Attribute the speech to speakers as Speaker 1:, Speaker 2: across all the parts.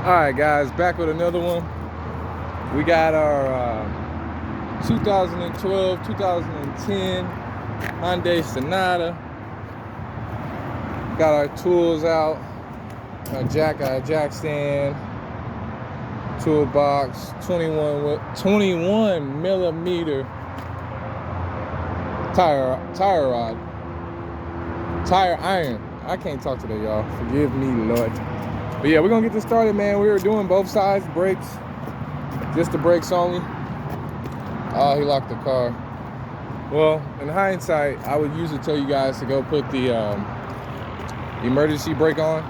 Speaker 1: Alright guys, back with another one. We got our 2012, 2010 Hyundai Sonata. Got our tools out, our jack stand, toolbox, 21 millimeter tire iron. I can't talk today, y'all. Forgive me, Lord. But yeah, we're gonna get this started, man. We were doing both sides, brakes, just the brakes only. Oh, he locked the car. Well, in hindsight, I would usually tell you guys to go put the emergency brake on.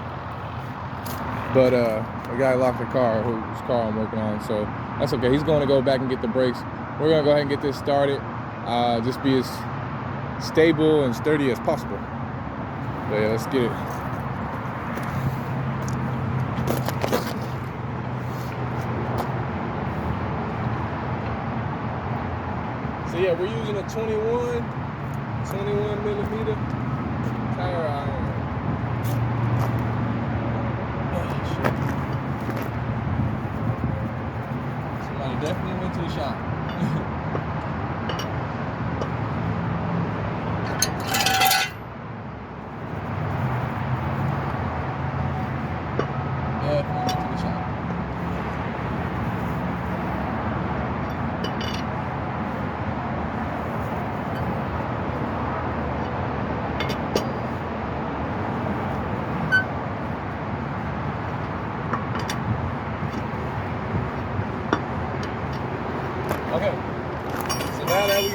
Speaker 1: But the guy locked the car, whose car I'm working on, so that's okay. He's gonna go back and get the brakes. We're gonna go ahead and get this started. Just be as stable and sturdy as possible. But yeah, let's get it. So yeah, we're using a 21 millimeter tire iron. Oh, shit. Somebody definitely went to the shop. Definitely went to the shop. Okay, so now that we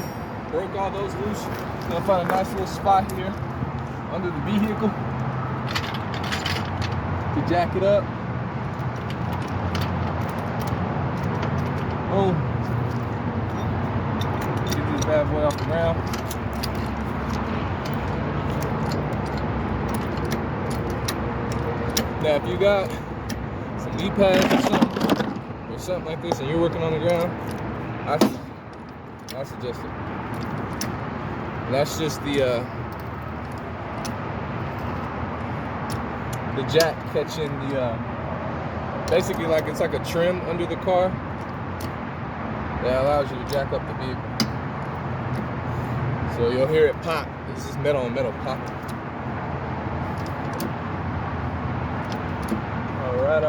Speaker 1: broke all those loose, we're gonna find a nice little spot here under the vehicle to jack it up. Boom. Get this bad boy off the ground. Now, if you got some knee pads or something like this, and you're working on the ground, I suggest it. And that's just the jack catching the basically like it's like a trim under the car that allows you to jack up the vehicle. So you'll hear it pop. This is metal on metal pop. All right.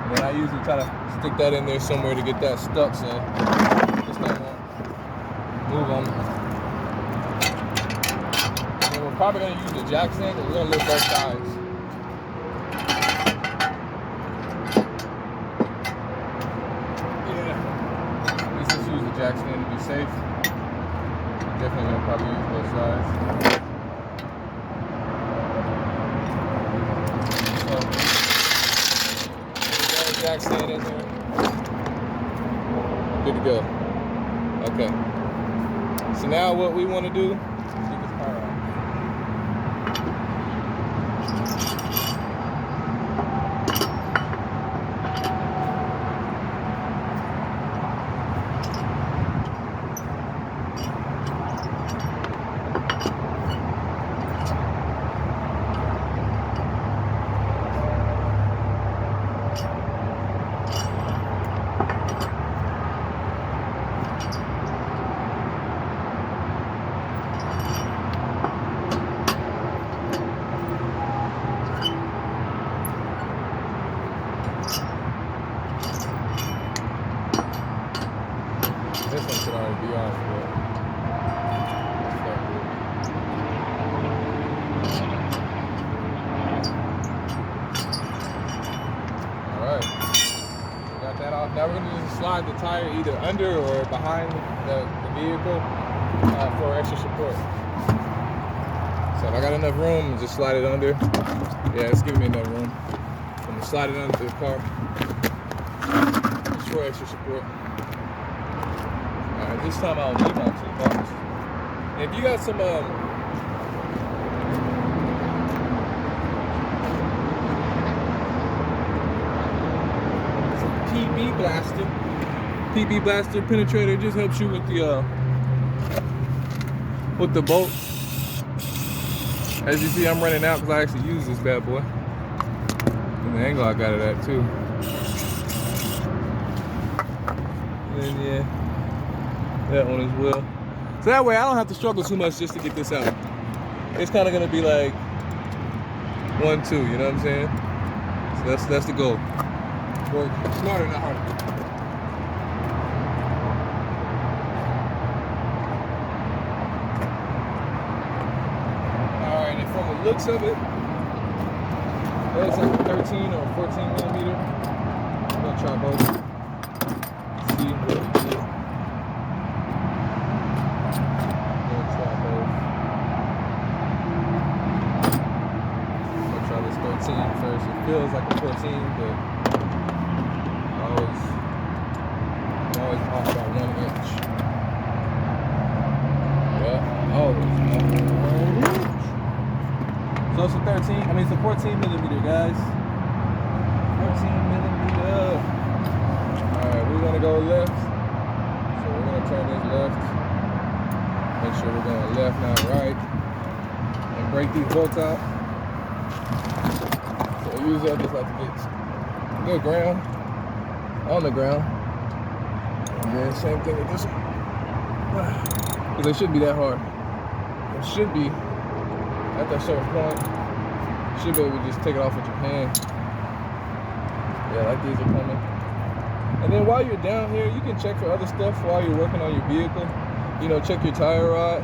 Speaker 1: And then I usually try to stick that in there somewhere to get that stuck, so this thing won't move on me. And we're probably gonna use the jack stand, but we're gonna lift both sides. Yeah, let's just use the jack stand to be safe. Definitely gonna probably use both sides. Jack stand in there. Good to go. Okay. So now what we want to do is get this car on. This one should already be off, but alright. We got that off. Now we're going to just slide the tire either under or behind the vehicle for extra support. So if I got enough room, just slide it under. Yeah, it's giving me enough room. I'm going to slide it under the car just for extra support. Alright, this time I'll leave my toolbox. If you got some PB blaster penetrator, just helps you with the bolt. As you see, I'm running out because I actually use this bad boy. And the angle I got it at too. And then yeah, that one as well. So that way I don't have to struggle too much just to get this out. It's kind of gonna be like 1, 2, you know what I'm saying? So that's the goal. Work smarter, not harder. All right, and from the looks of it, that looks like a 13 or 14 millimeter. I'm gonna try both. See what we get. I'm gonna try both. I'm gonna try this 13 first. It feels like a 14, but I'm always off by 1 inch. Yeah, always off by 1 inch. So it's a 13, I mean it's a 14 millimeter, guys. 14 millimeter. Alright, we're gonna go left. So we're gonna turn this left. Make sure we're going left, not right. And break these bolts out. So usually I just like to get good ground on the ground. And then same thing with this one. Because they shouldn't be that hard. It should be at that certain point. You should be able to just take it off with your hand. Yeah, like these are coming. And then while you're down here, you can check for other stuff while you're working on your vehicle. You know, check your tire rod.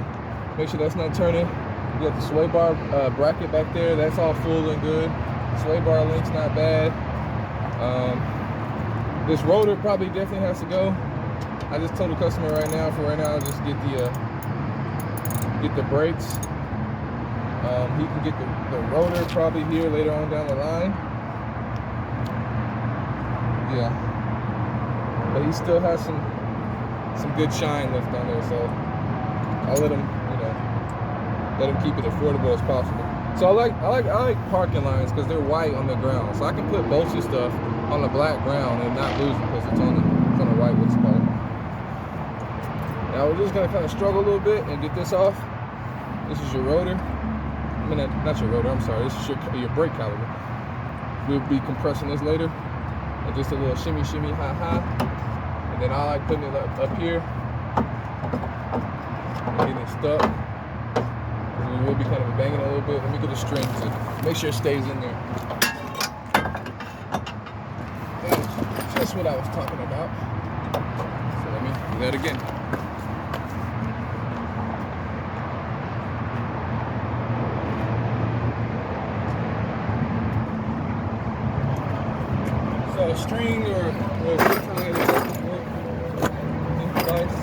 Speaker 1: Make sure that's not turning. You got the sway bar bracket back there. That's all full and good. Sway bar link's not bad. This rotor probably definitely has to go. I just told the customer right now, just get the brakes. He can get the rotor probably here later on down the line. Yeah, but he still has some good shine left on there, so I'll let him keep it affordable as possible. So I like parking lines because they're white on the ground, so I can put most of stuff on the black ground and not lose it because it's on the white wood spot. Now we're just gonna kind of struggle a little bit and get this off. This is your rotor. I mean, not your rotor. I'm sorry. This is your brake caliper. We'll be compressing this later. And just a little shimmy, shimmy, ha ha. And then I like putting it up here, getting it stuck. And we'll be kind of banging a little bit. Let me get the string to make sure it stays in there. That's just what I was talking about. So let me do that again. So a string or something device.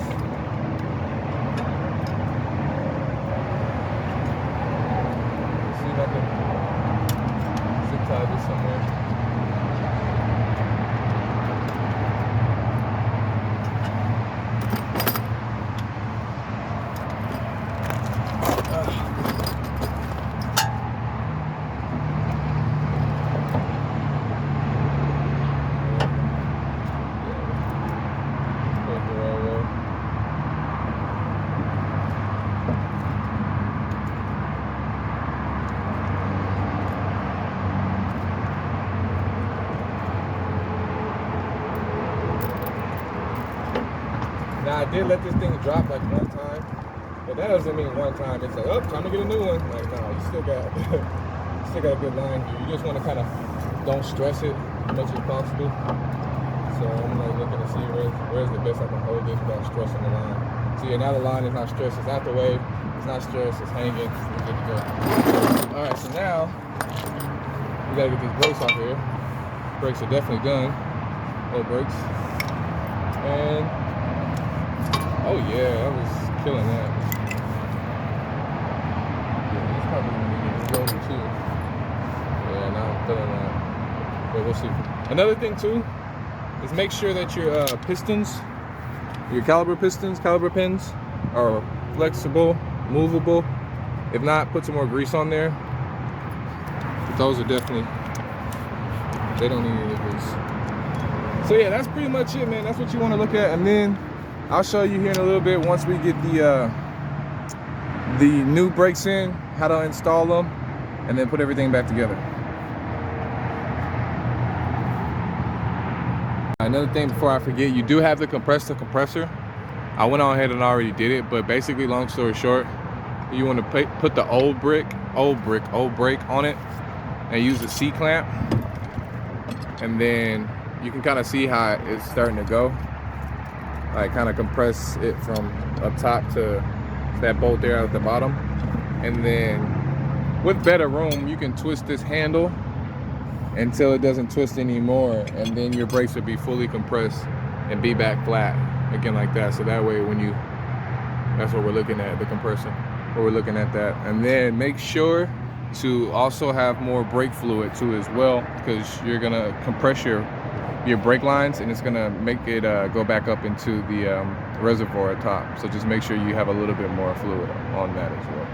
Speaker 1: See if I can zip tie this somewhere. Now I did let this thing drop like one time, but that doesn't mean one time it's like, oh, time to get a new one. Like, no, you still got a good line here. You just want to kind of don't stress it as much as possible. So I'm like looking to see where's the best I can hold this without stressing the line. So yeah, now the line is not stressed, it's out the way, it's not stressed, it's hanging, we're good to go. All right, so now we gotta get these brakes off here. Brakes are definitely done. Old brakes. And oh yeah, I was killing that. Yeah, it's probably gonna be getting loaded too. Yeah, now I'm feeling that. But we'll see. Another thing too is make sure that your pistons, your caliper pins are flexible, movable. If not, put some more grease on there. But those are definitely, they don't need any grease. So yeah, that's pretty much it, man. That's what you want to look at, and then I'll show you here in a little bit once we get the new brakes in, how to install them, and then put everything back together. Another thing before I forget, you do have to compress the compressor. I went on ahead and already did it, but basically, long story short, you want to put the old brake on it and use the C clamp, and then you can kind of see how it's starting to go. Like kind of compress it from up top to that bolt there at the bottom, and then with better room, you can twist this handle until it doesn't twist anymore, and then your brakes will be fully compressed and be back flat again like that. So that way when that's what we're looking at, the compressor, where we're looking at that. And then make sure to also have more brake fluid too as well, because you're gonna compress your brake lines and it's gonna make it go back up into the reservoir at top. So just make sure you have a little bit more fluid on that as well.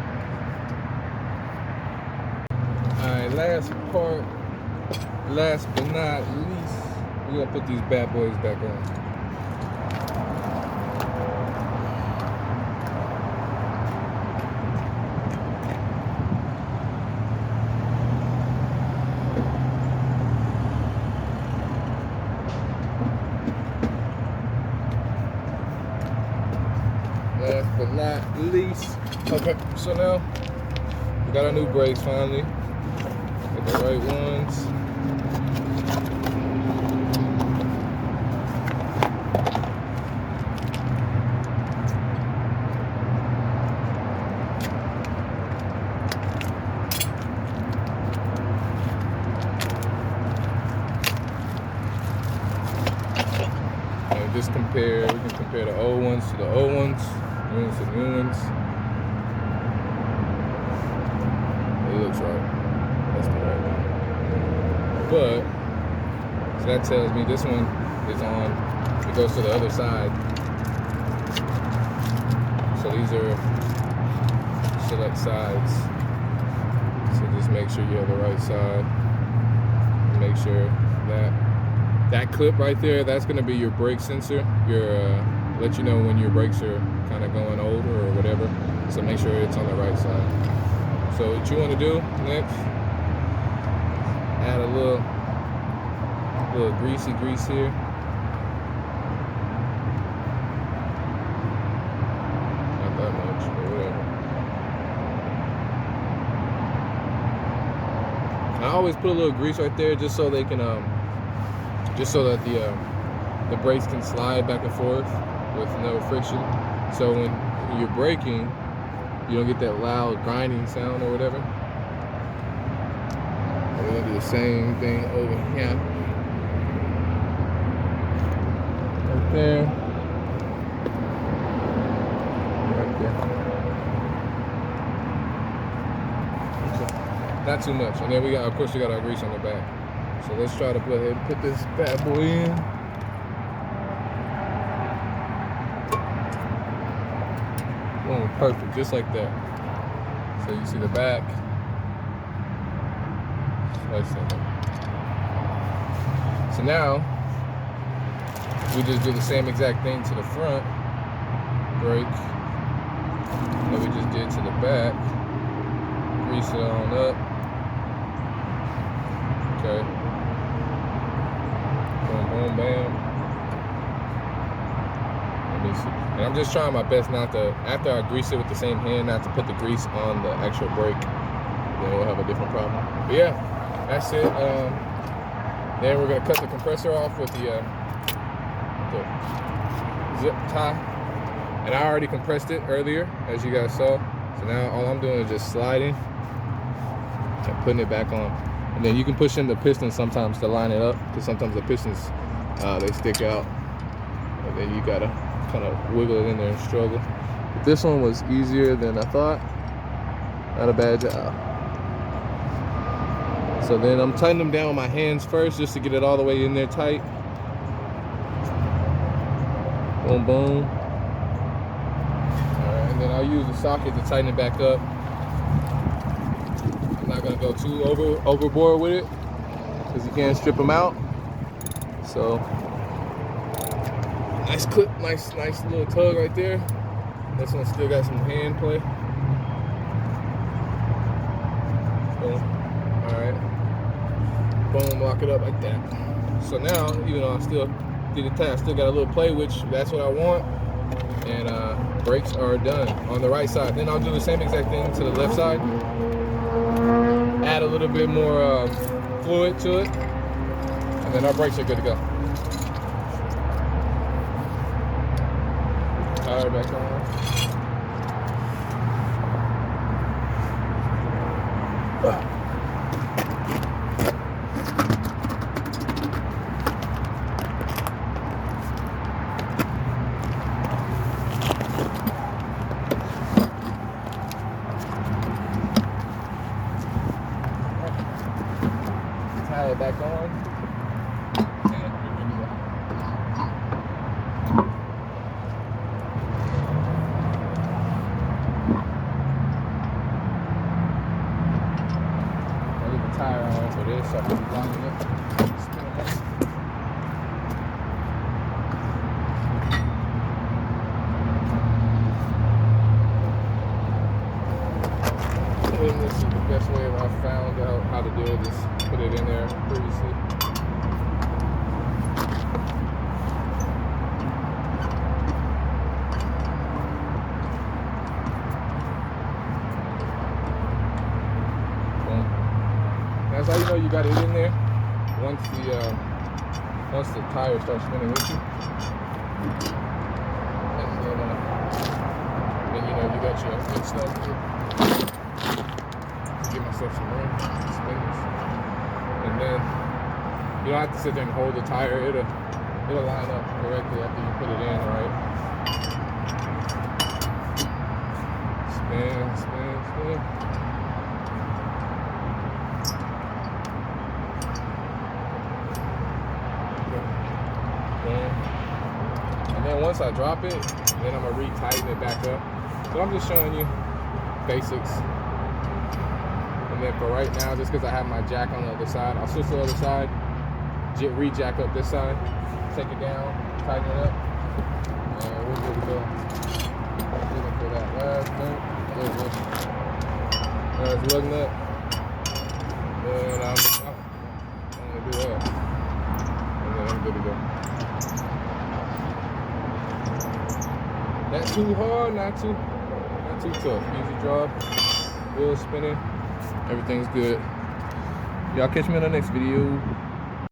Speaker 1: All right, last part. Last but not least, we're gonna put these bad boys back on. Last but not least, okay, so now we got our new brakes finally. Get the right ones. Just we can compare the old ones to the old ones, new ones to new ones. It looks right. That's the right one. But, so that tells me this one is on, it goes to the other side. So these are select sides. So just make sure you have the right side. Make sure that clip right there, that's going to be your brake sensor. Let you know when your brakes are kind of going older or whatever. So make sure it's on the right side. So what you want to do next, add a little grease here. Not that much, but whatever. I always put a little grease right there just so they can just so that the brakes can slide back and forth with no friction. So when you're braking, you don't get that loud grinding sound or whatever. And we're gonna do the same thing over here. Right there. Right there. Okay. Not too much. And then we got, of course, we got our grease on the back. So let's try to go ahead and put this bad boy in. Boom, perfect, just like that. So you see the back. So now, we just do the same exact thing to the front brake that we just did to the back. Grease it on up. Okay. Boom, bam. Let me see. And I'm just trying my best not to, after I grease it with the same hand, not to put the grease on the actual brake. Then we'll have a different problem. But yeah, that's it. Then we're gonna cut the compressor off with the zip tie. And I already compressed it earlier, as you guys saw. So now all I'm doing is just sliding and putting it back on. And then you can push in the pistons sometimes to line it up, because sometimes the pistons, they stick out. And then you gotta kind of wiggle it in there and struggle. But this one was easier than I thought. Not a bad job. So then I'm tightening them down with my hands first, just to get it all the way in there tight. Boom, boom. All right, and then I'll use the socket to tighten it back up. I'm not gonna go too overboard with it, because you can't strip them out. So nice clip, nice little tug right there. This one still got some hand play. Boom. All right. Boom, lock it up like that. So now, even though I'm still Did the tire, still got a little play, which that's what I want. And brakes are done on the right side. Then I'll do the same exact thing to the left side. Add a little bit more fluid to it, and then our brakes are good to go. Tire back on. Tie it back on. I'll leave the tire on for this so I can be lining up. And this is the best way I found out how to do it. Just put it in there previously. Boom. That's how you know you got it in there. Once the tire starts spinning with you, and then you know you got your good stuff here. Give myself some room to spin this. And then you don't have to sit there and hold the tire. It'll line up correctly after you put it in, right? Spin, spin, spin. And then once I drop it, then I'm gonna re-tighten it back up. So I'm just showing you basics. And then for right now, just because I have my jack on the other side, I'll switch to the other side, re-jack up this side, take it down, tighten it up, and we're good to go. Looking for that last nut. Last lug nut. And I'm gonna do that. And then I'm good to go. Not too hard, not too tough. Easy job, wheel spinning. Everything's good. Y'all catch me in the next video.